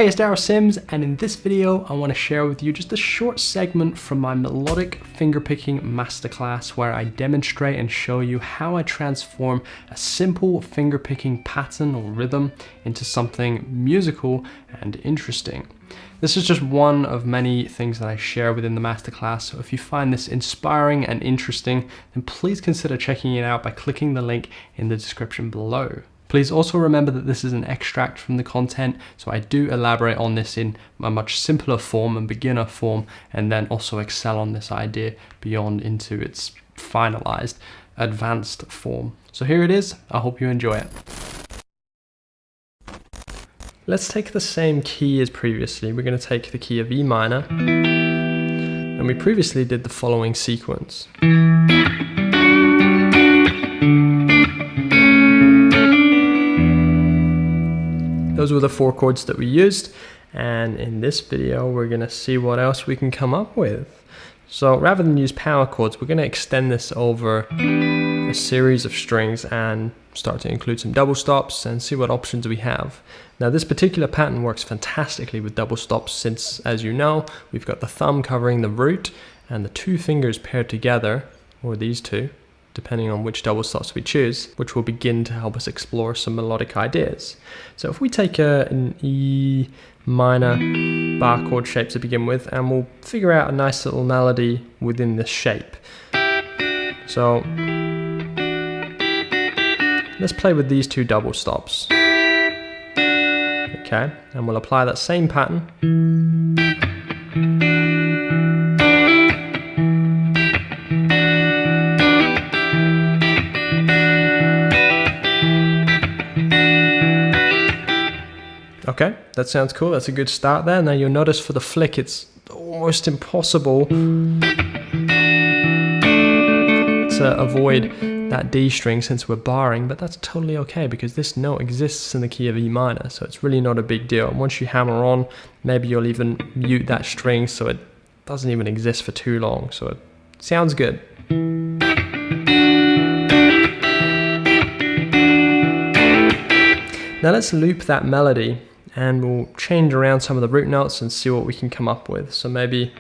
Hey, it's Darryl Syms, and in this video I want to share with you just a short segment from my melodic fingerpicking masterclass where I demonstrate and show you how I transform a simple fingerpicking pattern or rhythm into something musical and interesting. This is just one of many things that I share within the masterclass, so if you find this inspiring and interesting, then please consider checking it out by clicking the link in the description below. Please also remember that this is an extract from the content, so I do elaborate on this in a much simpler form and beginner form, and then also excel on this idea beyond into its finalized, advanced form. So here it is, I hope you enjoy it. Let's take the same key as previously. We're going to take the key of E minor, and we previously did the following sequence. Those were the 4 chords that we used, and in this video we're going to see what else we can come up with. So rather than use power chords, we're going to extend this over a series of strings and start to include some double stops and see what options we have. Now this particular pattern works fantastically with double stops since, as you know, we've got the thumb covering the root and the 2 fingers paired together, or these 2, depending on which double stops we choose, which will begin to help us explore some melodic ideas. So if we take an E minor bar chord shape to begin with, and we'll figure out a nice little melody within this shape. So let's play with these 2 double stops. Okay, and we'll apply that same pattern. Okay, that sounds cool. That's a good start there. Now you'll notice for the flick, it's almost impossible to avoid that D string since we're barring, but that's totally okay because this note exists in the key of E minor, so it's really not a big deal. And once you hammer on, maybe you'll even mute that string so it doesn't even exist for too long, so it sounds good. Now let's loop that melody, and we'll change around some of the root notes and see what we can come up with. So maybe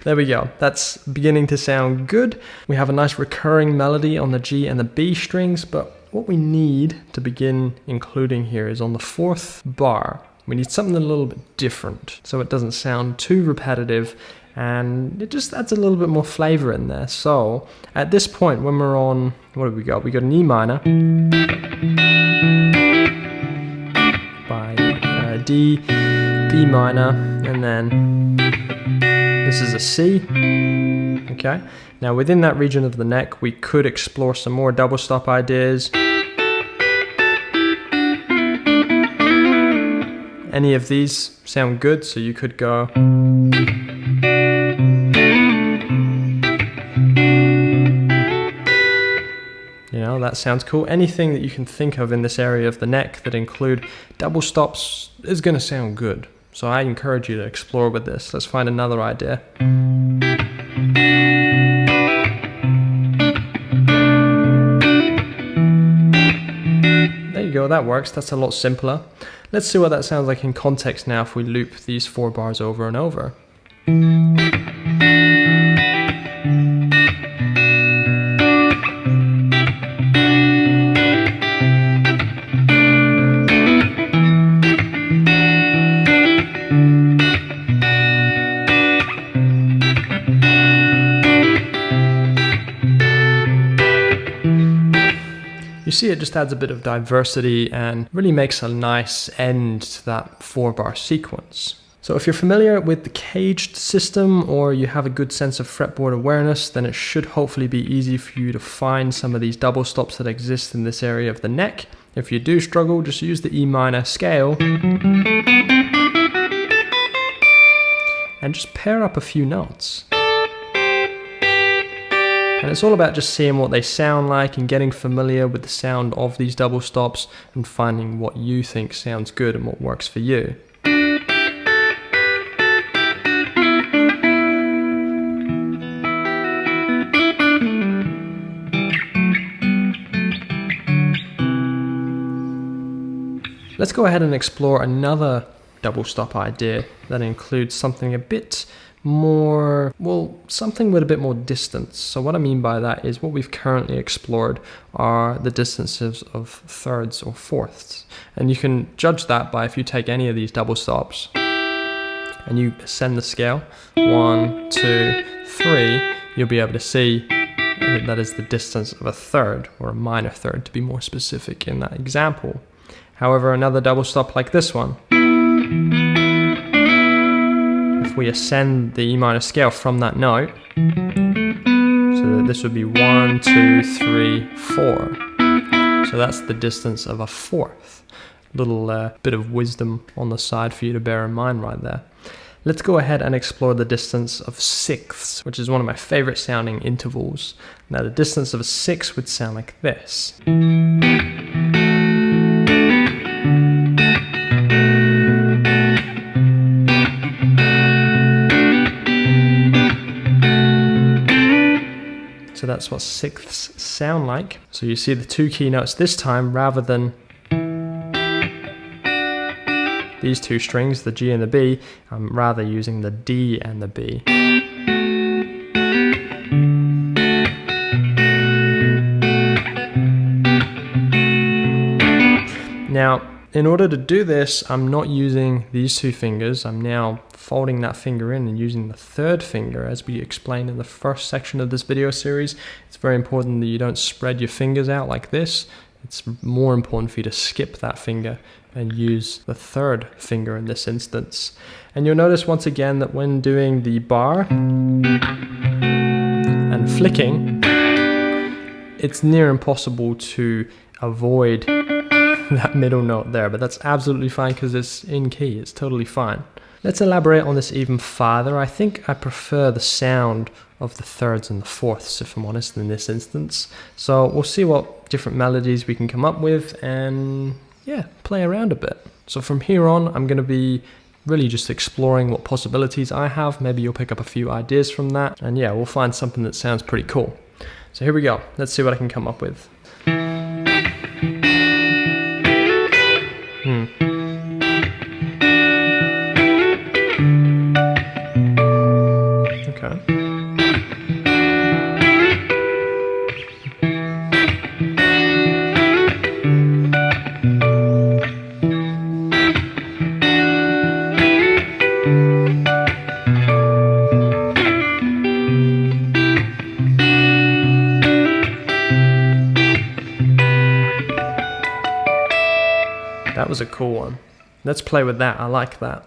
there we go. That's beginning to sound good. We have a nice recurring melody on the G and the B strings, but what we need to begin including here is on the 4th bar. We need something a little bit different so it doesn't sound too repetitive, and it just adds a little bit more flavor in there. So at this point, when we're on, what have we got? We got an E minor by D, B minor, and then this is a C. Okay, now within that region of the neck we could explore some more double stop ideas. Any of these sound good, so you could go that sounds cool. Anything that you can think of in this area of the neck that include double stops is going to sound good. So I encourage you to explore with this. Let's find another idea. There you go, that works. That's a lot simpler. Let's see what that sounds like in context now if we loop these 4 bars over and over. You see, it just adds a bit of diversity and really makes a nice end to that 4-bar sequence. So if you're familiar with the caged system or you have a good sense of fretboard awareness, then it should hopefully be easy for you to find some of these double stops that exist in this area of the neck. If you do struggle, just use the E minor scale and just pair up a few notes. And it's all about just seeing what they sound like and getting familiar with the sound of these double stops and finding what you think sounds good and what works for you. Let's go ahead and explore another double stop idea that includes something a bit more, well, something with a bit more distance. So what I mean by that is what we've currently explored are the distances of thirds or fourths. And you can judge that by if you take any of these double stops and you ascend the scale, 1, 2, 3, you'll be able to see that is the distance of a third, or a minor third to be more specific in that example. However, another double stop like this one, if we ascend the E minor scale from that note, so that this would be 1, 2, 3, 4. So that's the distance of a fourth. Little bit of wisdom on the side for you to bear in mind right there. Let's go ahead and explore the distance of sixths, which is one of my favorite sounding intervals. Now the distance of a sixth would sound like this. So that's what sixths sound like. So you see the two key notes this time, rather than these two strings, the G and the B, I'm rather using the D and the B. Now, in order to do this, I'm not using these two fingers. I'm now folding that finger in and using the third finger, as we explained in the first section of this video series. It's very important that you don't spread your fingers out like this. It's more important for you to skip that finger and use the third finger in this instance. And you'll notice once again that when doing the bar and flicking, it's near impossible to avoid that middle note there, but that's absolutely fine because it's in key. It's totally fine. Let's elaborate on this even farther. I think I prefer the sound of the thirds and the fourths, if I'm honest, in this instance. So we'll see what different melodies we can come up with and yeah, play around a bit. So from here on, I'm going to be really just exploring what possibilities I have. Maybe you'll pick up a few ideas from that, and yeah, we'll find something that sounds pretty cool. So here we go. Let's see what I can come up with. Okay. That was a cool one. Let's play with that. I like that.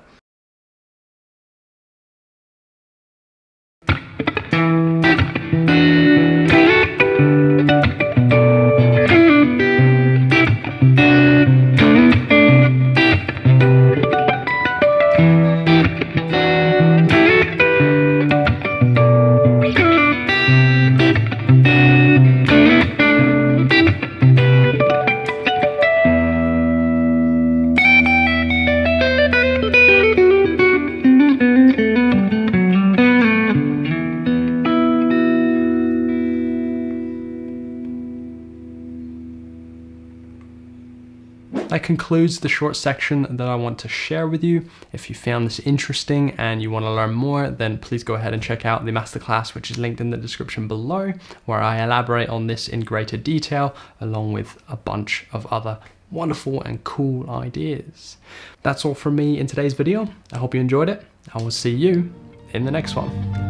That concludes the short section that I want to share with you. If you found this interesting and you want to learn more, then please go ahead and check out the masterclass, which is linked in the description below, where I elaborate on this in greater detail, along with a bunch of other wonderful and cool ideas. That's all from me in today's video. I hope you enjoyed it. I will see you in the next one.